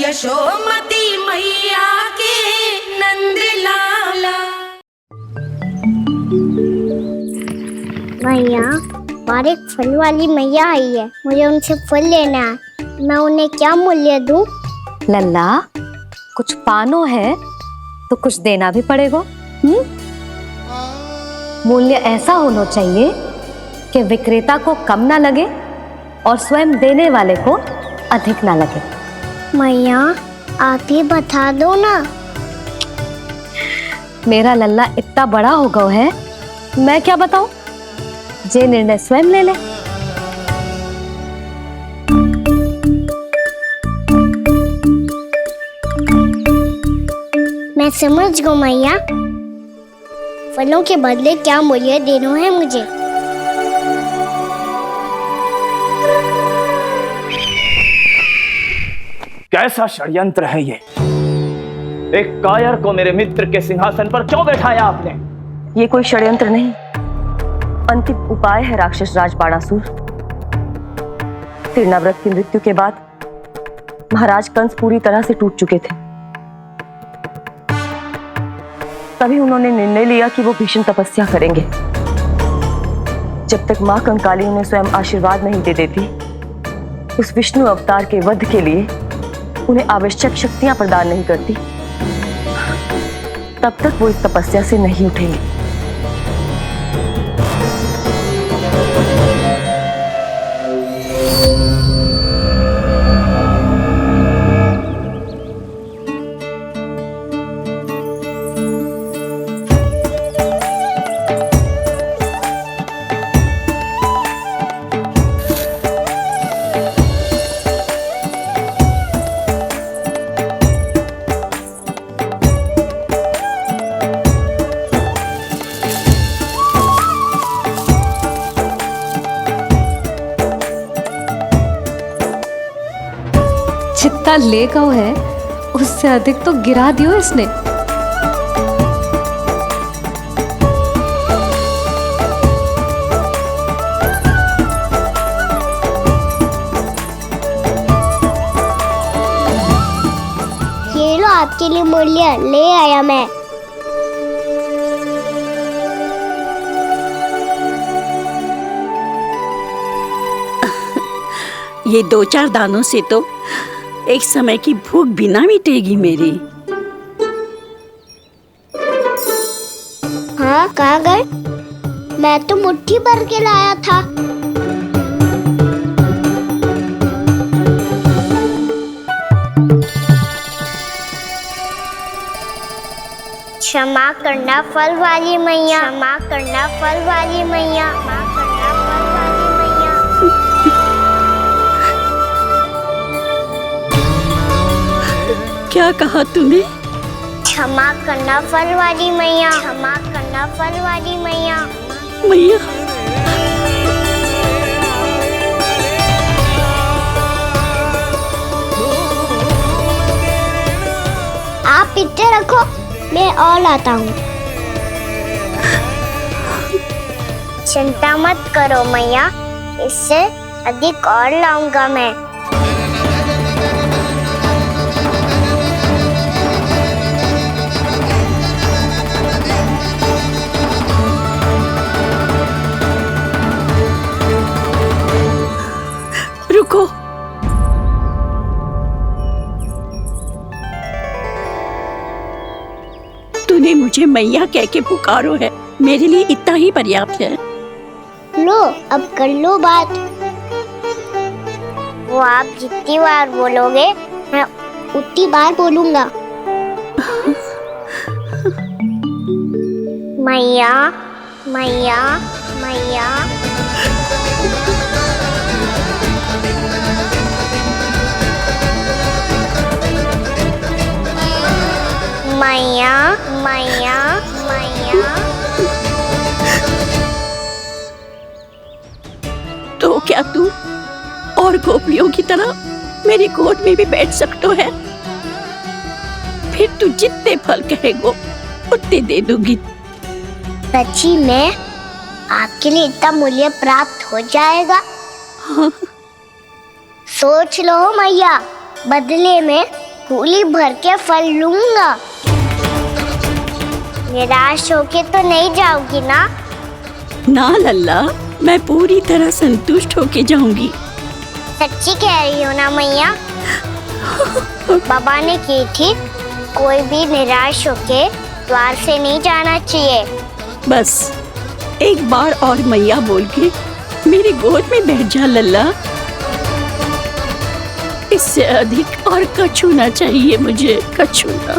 यशोमती मैया के नंद लाला। मैया, हमारे फल वाली मैया आई है, मुझे उनसे फल लेना है। मैं उन्हें क्या मूल्य दूं? लल्ला, कुछ पानो है तो कुछ देना भी पड़ेगा। मूल्य ऐसा होना चाहिए कि विक्रेता को कम ना लगे और स्वयं देने वाले को अधिक ना लगे। मैया, आप ही बता दो ना। मेरा लल्ला इतना बड़ा हो गया है, मैं क्या बताऊं? जे निर्णय स्वयं ले ले। मैं समझ गई मैया, फलों के बदले क्या मूल्य देना है मुझे। कैसा षड्यंत्र है ये? एक कायर को मेरे मित्र के सिंहासन पर क्यों बैठाया आपने? ये कोई षड्यंत्र नहीं, अंतिम उपाय है राक्षस राज बाणासुर। तीर्णाव्रत की मृत्यु के बाद महाराज कंस पूरी तरह से टूट चुके थे। तभी उन्होंने निर्णय लिया कि वो भीषण तपस्या करेंगे। जब तक मां कंकाली उन्हें स्वयं आशीर्वाद नहीं दे देती, उस विष्णु अवतार के वध के लिए उन्हें आवश्यक शक्तियां प्रदान नहीं करती, तब तक वो इस तपस्या से नहीं उठेंगे। जितना ले गया है उससे अधिक तो गिरा दियो इसने। ये लो आपके लिए मूल्य, ले आया मैं। ये 2-4 दानों से तो एक समय की भूख भी ना मिटेगी मेरी। हाँ, कहाँ गए? मैं तो मुट्ठी भर के लाया था। क्षमा करना फल वाली मैया, क्षमा करना फल वाली मैया, क्षमा करना फल वाली मैया। क्या कहा तूने? क्षमा करना फल वाली मैया, क्षमा करना फल वाली मैया। मैया, आप इतने रखो, मैं और लाता हूँ। चिंता मत करो मैया, इससे अधिक और लाऊंगा मैं। रुको। तूने मुझे मैया कह के पुकारो है, मेरे लिए इतना ही पर्याप्त है। लो, अब कर लो बात। वो आप जितनी बार बोलोगे, मैं उतनी बार बोलूंगा। मैया, मैया, मैया। मैया, मैया, मैया। तो क्या तू और गोपियों की तरह मेरी गोद में भी बैठ सकते है? फिर तू जितने फल कहेगो उतने दे दूंगी। सच्ची में आपके लिए इतना मूल्य प्राप्त हो जाएगा? हाँ। सोच लो मैया, बदले में झोली भर के फल लूंगा। निराश होके तो नहीं जाओगी ना? ना लल्ला, मैं पूरी तरह संतुष्ट होके जाऊंगी। सच्ची कह रही हो ना मैया? बाबा ने की थी, कोई भी निराश होके द्वार से नहीं जाना चाहिए। बस एक बार और मैया बोल के मेरी गोद में बैठ जा लल्ला। इससे अधिक और कछु ना चाहिए मुझे, कछु ना।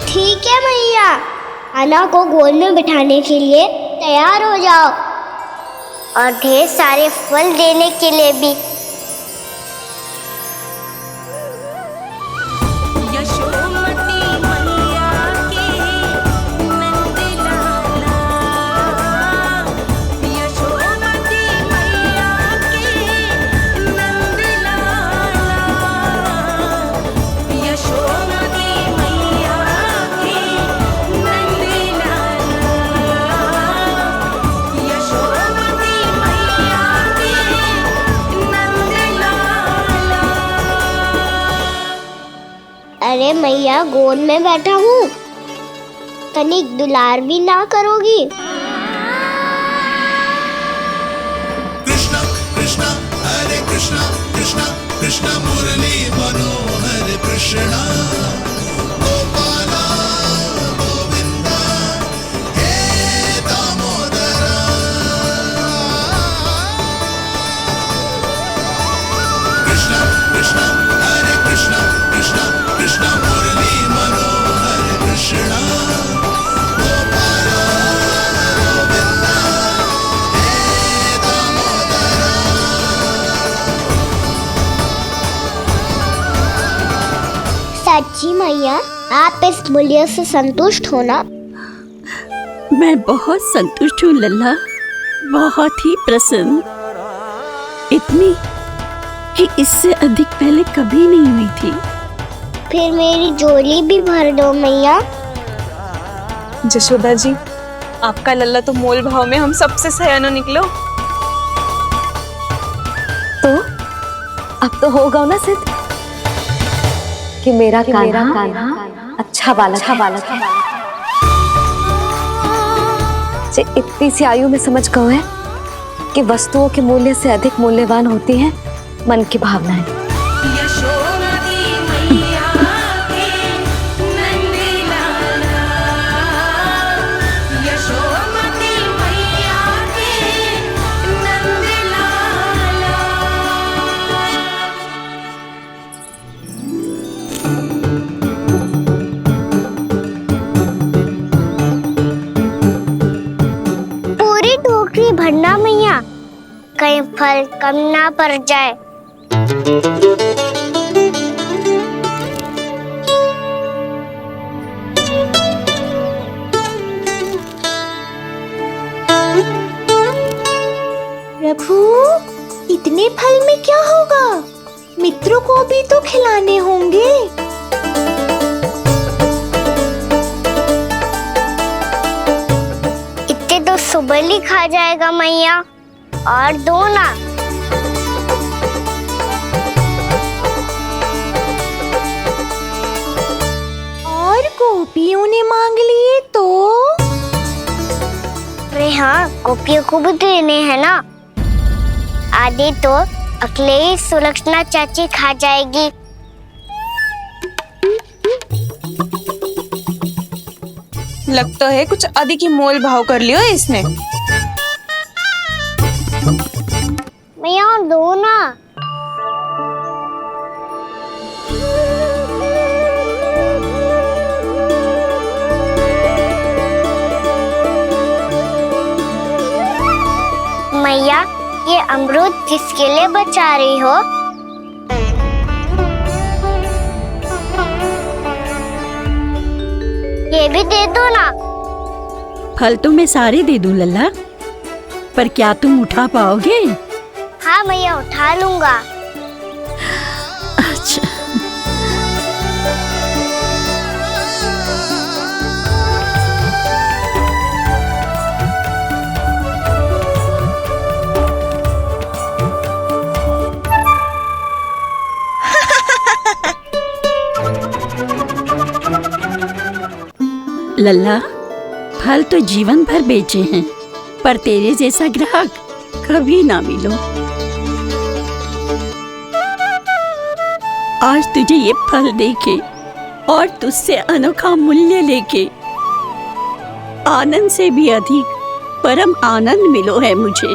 ठीक है मैया, अन्ना को गोद में बिठाने के लिए तैयार हो जाओ और ढेर सारे फल देने के लिए भी। यशोमती मैया के नंद लाला, यशोमती मैया के नंद लाला, यशोमती मैया के नंद लाला, यशोमती मैया के नंद लाला। अरे मैया, गोद में बैठा हूँ, तनिक दुलार भी ना करोगी? कृष्णा कृष्णा हरे कृष्णा कृष्णा कृष्णा मुरली मनोहर कृष्णा गोपाला गोविंदा हे दामोदरा। कृष्णा कृष्णा हरे कृष्णा कृष्णा कृष्णा मुरली मनोहर कृष्णा गोपाला गोविंदा हे दामोदरा। सच्ची मैया, आप इस मूल्य से संतुष्ट हो ना? मैं बहुत संतुष्ट हूँ लल्ला, बहुत ही प्रसन्न। इतनी कि इससे अधिक पहले कभी नहीं हुई थी। फिर मेरी झोली भी भर दो मैया। जशोदा जी, आपका लल्ला तो मोल भाव में हम सबसे सयाना निकलो। तो अब तो होगा ना सिद्ध कि मेरा कान्हा अच्छा बालक है। जे इतनी सी आयु में समझ गए है कि वस्तुओं के मूल्य से अधिक मूल्यवान होती हैं मन की भावनाएं। यशोमती मैया के नंद लाला, यशोमती मैया के नंद लाला। पूरी टोकरी भरना मैया, कहीं फल कम ना पड़ जाए। प्रभु, इतने फल में क्या होगा? मित्रों को भी तो खिलाने होंगे। इतने तो सुबह ही खा जाएगा मैया, और दो ना। और गोपियों ने मांग लिए तो? अरे हाँ, गोपियों को भी देने हैं ना। आधे तो अकेले ही सुलक्षणा चाची खा जाएगी। लगता है कुछ अधिक ही मोल भाव कर लियो इसने। मैया और दो ना। मैया, ये अमरूद किसके लिए बचा रही हो? ये भी दे दो ना। फल तो मैं सारे दे दूं लल्ला, पर क्या तुम उठा पाओगे? हाँ मैया, उठा लूंगा। अच्छा, लल्ला, फल तो जीवन भर बेचे हैं, पर तेरे जैसा ग्राहक कभी ना मिलो। आज तुझे ये फल देके और तुझसे अनोखा मूल्य लेके आनंद से भी अधिक परम आनंद मिलो है मुझे।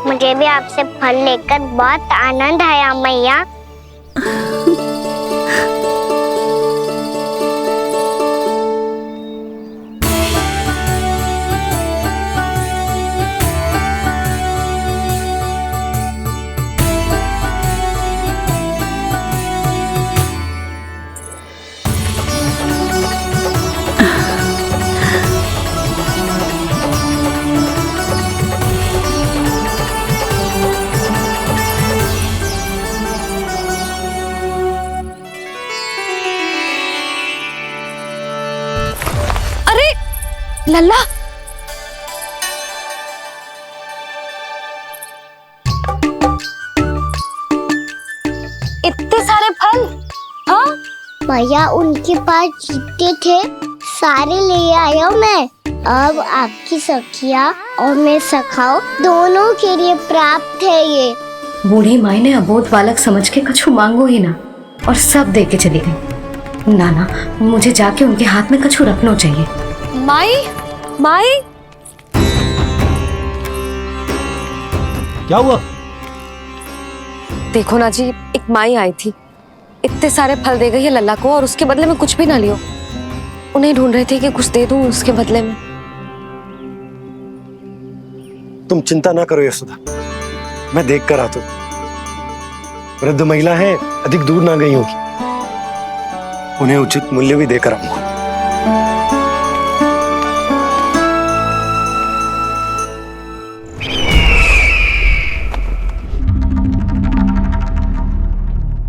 मुझे भी आपसे फल लेकर बहुत आनंद आया मैया। लल्ला, इतने सारे फल? हाँ भैया उनके पास जितने थे सारे ले आया मैं। अब आपकी सखिया और मैं सखाओ दोनों के लिए प्राप्त है ये। बूढ़ी माई ने अबोध बालक समझ के कछु मांगो ही ना और सब दे के चली गई। नाना, मुझे जाके उनके हाथ में कछु रखना चाहिए। माई, माई, क्या हुआ? देखो ना जी, एक माई आई थी, इतने सारे फल दे गई है लल्ला को और उसके बदले में कुछ भी ना लियो। उन्हें ढूंढ रहे थे कि कुछ दे दूं उसके बदले में। तुम चिंता ना करो यशोदा, मैं देख कर आता हूं। वृद्ध महिला है, अधिक दूर ना गई होगी, उन्हें उचित मूल्य भी देकर आऊंगा।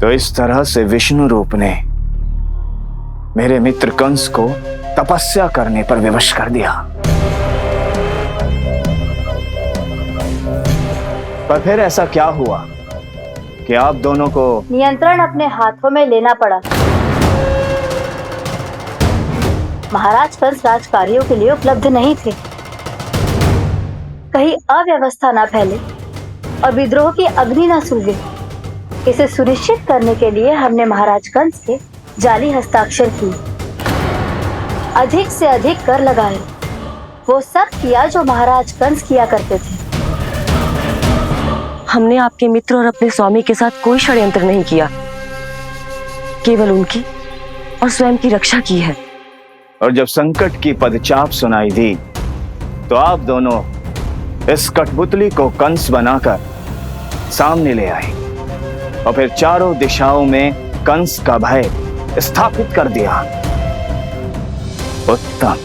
तो इस तरह से विष्णु रूप ने मेरे मित्र कंस को तपस्या करने पर विवश कर दिया। पर फिर ऐसा क्या हुआ कि आप दोनों को नियंत्रण अपने हाथों में लेना पड़ा। महाराज कंस राजकार्यों के लिए उपलब्ध नहीं थे। कहीं अव्यवस्था न फैले और विद्रोह की अग्नि न सूझे, इसे सुनिश्चित करने के लिए हमने महाराज कंस के जाली हस्ताक्षर किए, अधिक से अधिक कर लगाए। वो सब किया जो महाराज कंस किया करते थे। हमने आपके मित्र और अपने स्वामी के साथ कोई षड्यंत्र नहीं किया, केवल उनकी और स्वयं की रक्षा की है। और जब संकट की पदचाप सुनाई दी तो आप दोनों इस कठपुतली को कंस बनाकर सामने ले आए और फिर चारों दिशाओं में कंस का भय स्थापित कर दिया। उत्तम,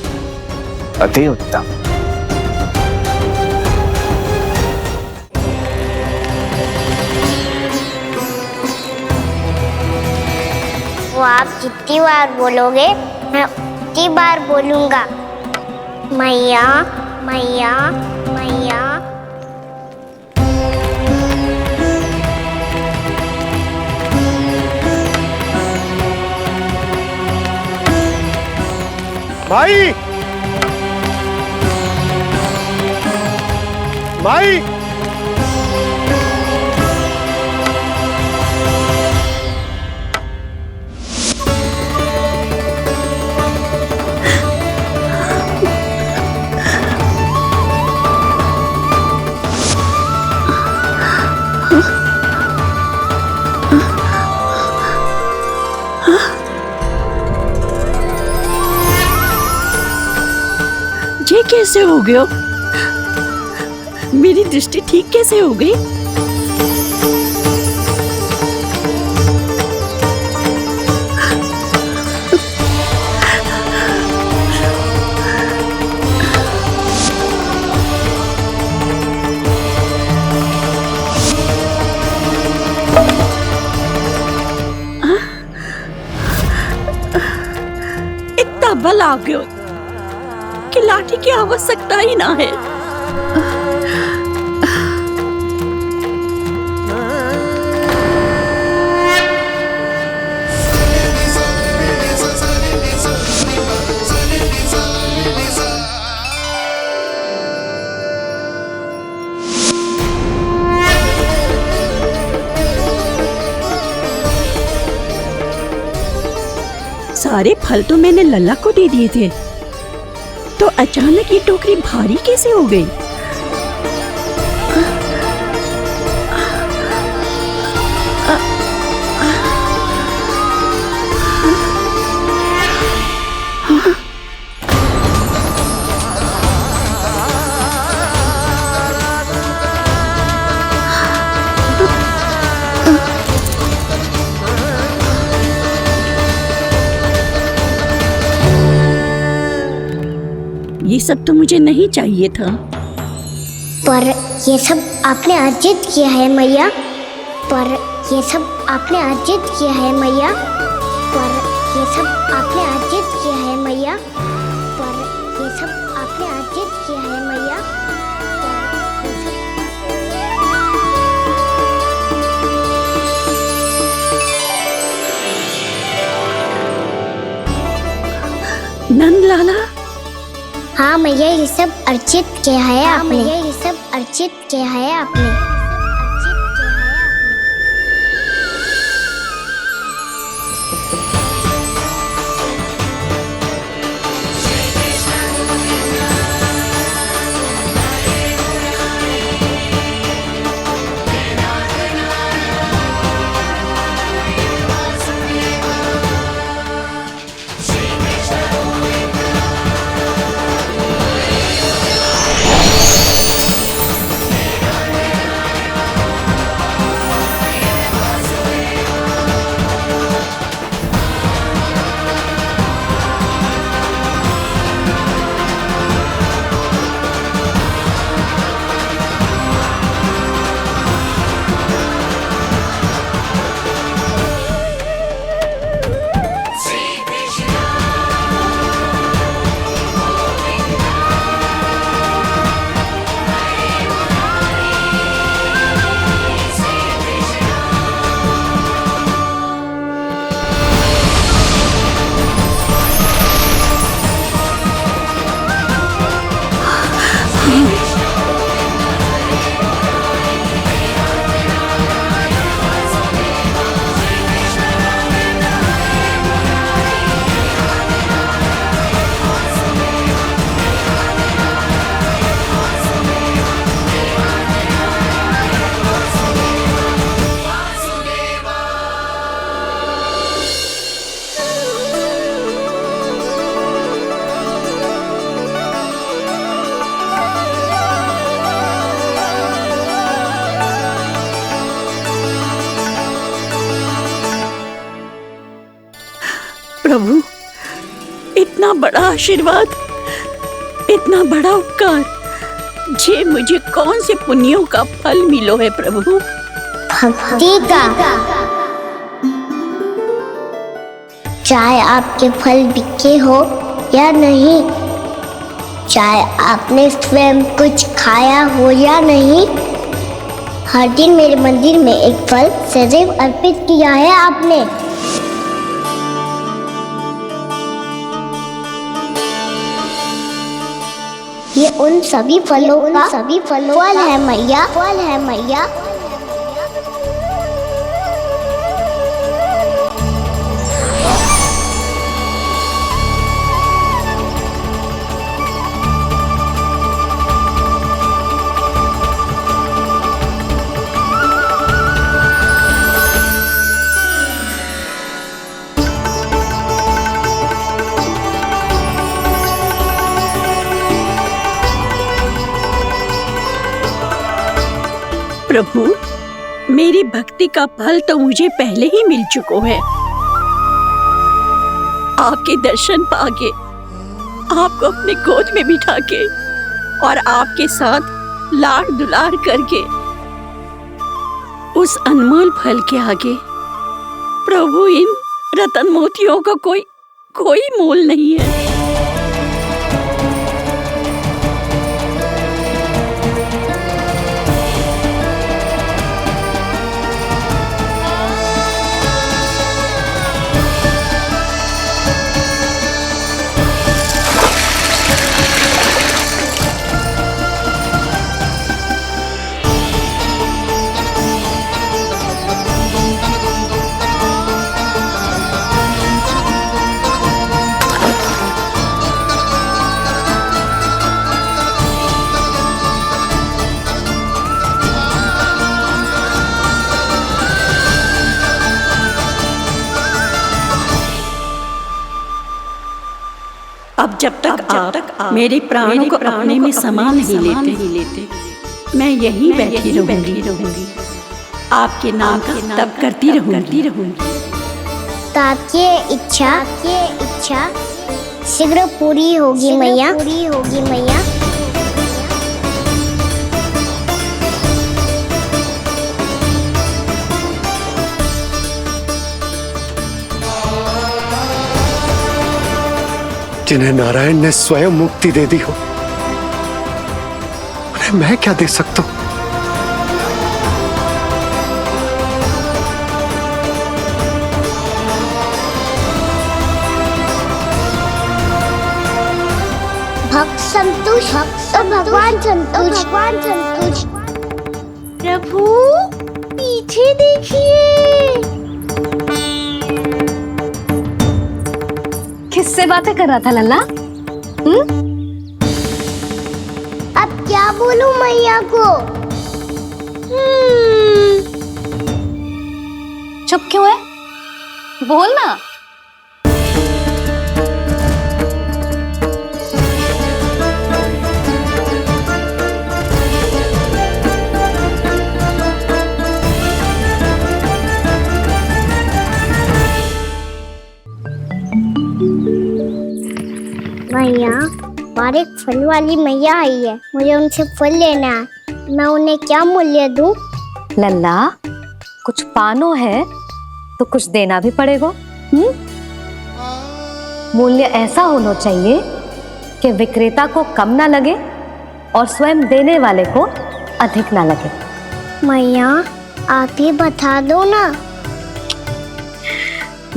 अति उत्तम। वो आप जितनी बार बोलोगे मैं उतनी बार बोलूंगा। मैया मैया मैया। माई, माई, ये कैसे हो गया? मेरी दृष्टि ठीक कैसे हो गई? इतना बल आ गया कि लाठी की आवश्यकता ही ना है। सा सारे फल तो मैंने लल्ला को दे दिए थे, तो अचानक ये टोकरी भारी कैसे हो गई? ये सब तो मुझे नहीं चाहिए था। पर ये सब आपने अर्जित किया है मैया। पर ये सब आपने अर्जित किया है मैया। पर ये सब आपने अर्जित किया है मैया। पर ये सब आपने अर्जित किया है मैया। नंद लाला, हाँ मैया, ये सब अर्जित किया है आपने। मैया, ये सब अर्जित किया है आपने। प्रभु, इतना बड़ा आशीर्वाद, इतना बड़ा उपकार, जे मुझे कौन से पुण्यों का फल मिलो है प्रभु? भक्ति का। चाहे आपके फल बिके हो या नहीं, चाहे आपने स्वयं कुछ खाया हो या नहीं, हर दिन मेरे मंदिर में एक फल सदैव अर्पित किया है आपने। ये उन सभी फलों का फल है मैया। फल है मैया। प्रभु, मेरी भक्ति का फल तो मुझे पहले ही मिल चुका है। आपके दर्शन पाके, आपको अपने गोद में बिठा के और आपके साथ लाड दुलार करके, उस अनमोल फल के आगे प्रभु इन रतन मोतियों का कोई मोल नहीं है। अब जब तक आप मेरे प्राणों को अपने में समा नहीं लेते मैं यहीं बैठी रहूंगी आपके नाम का तब करती रहूंगी तो आपकी इच्छा शीघ्र पूरी होगी मैया। जिन्हें नारायण ने स्वयं मुक्ति दे दी हो, उन्हें मैं क्या दे सकता हूं? भक्त संतोष तो भगवान संतोष। प्रभु पीछे देखिए। किससे बातें कर रहा था लल्ला? अब क्या बोलूं मैया को? चुप क्यों है? बोल ना। मैया, बाहर एक फल वाली मैया आई है, मुझे उनसे फल लेना है। मैं उन्हें क्या मूल्य दूं? लल्ला, कुछ पानो है तो कुछ देना भी पड़ेगा। मूल्य ऐसा होना चाहिए कि विक्रेता को कम ना लगे और स्वयं देने वाले को अधिक ना लगे। मैया, आप ही बता दो ना।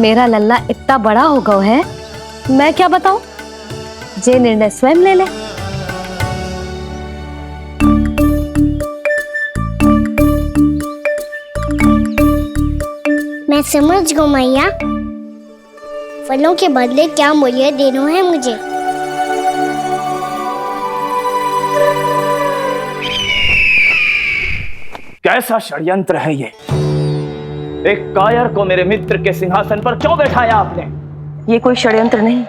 मेरा लल्ला इतना बड़ा हो गया है, मैं क्या बताऊं? जे निर्णय स्वयं ले ले। मैं समझ गई मैया, फलों के बदले क्या मूल्य देना है मुझे। कैसा षड्यंत्र है ये? एक कायर को मेरे मित्र के सिंहासन पर क्यों बैठाया आपने? ये कोई षड्यंत्र नहीं,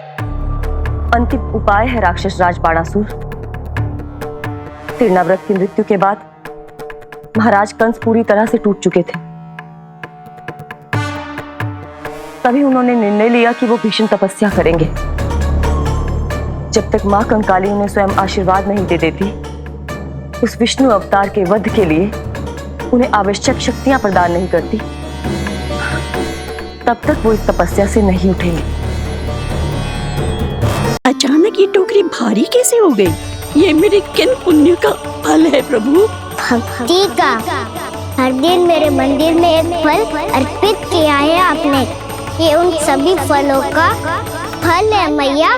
अंतिम उपाय है राक्षस राज बाणासुर। तीर्णाव्रत की मृत्यु के बाद महाराज कंस पूरी तरह से टूट चुके थे। तभी उन्होंने निर्णय लिया कि वो भीषण तपस्या करेंगे। जब तक मां कंकाली उन्हें स्वयं आशीर्वाद नहीं दे देती, उस विष्णु अवतार के वध के लिए उन्हें आवश्यक शक्तियां प्रदान नहीं करती, तब तक वो इस तपस्या से नहीं उठेंगे। अचानक ये टोकरी भारी कैसे हो गई? ये मेरे किन पुण्य का फल है प्रभु? भक्ति का। हर दिन मेरे मंदिर में एक फल अर्पित किया है आपने, ये उन सभी फलों का फल है मैया।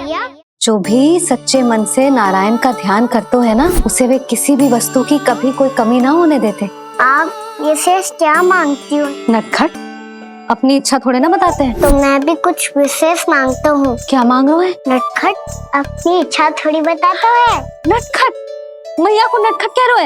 जो भी सच्चे मन से नारायण का ध्यान करते है ना, उसे वे किसी भी वस्तु की कभी कोई कमी ना होने देते। आप ये शेष क्या मांगती हो? नटखट, अपनी इच्छा थोड़े ना बताते हैं। तो मैं भी कुछ विशेष मांगता हूँ। क्या मांग रहे हो? नटखट अपनी इच्छा थोड़ी बताता है। नटखट, मैया को नटखट कह रहे हो?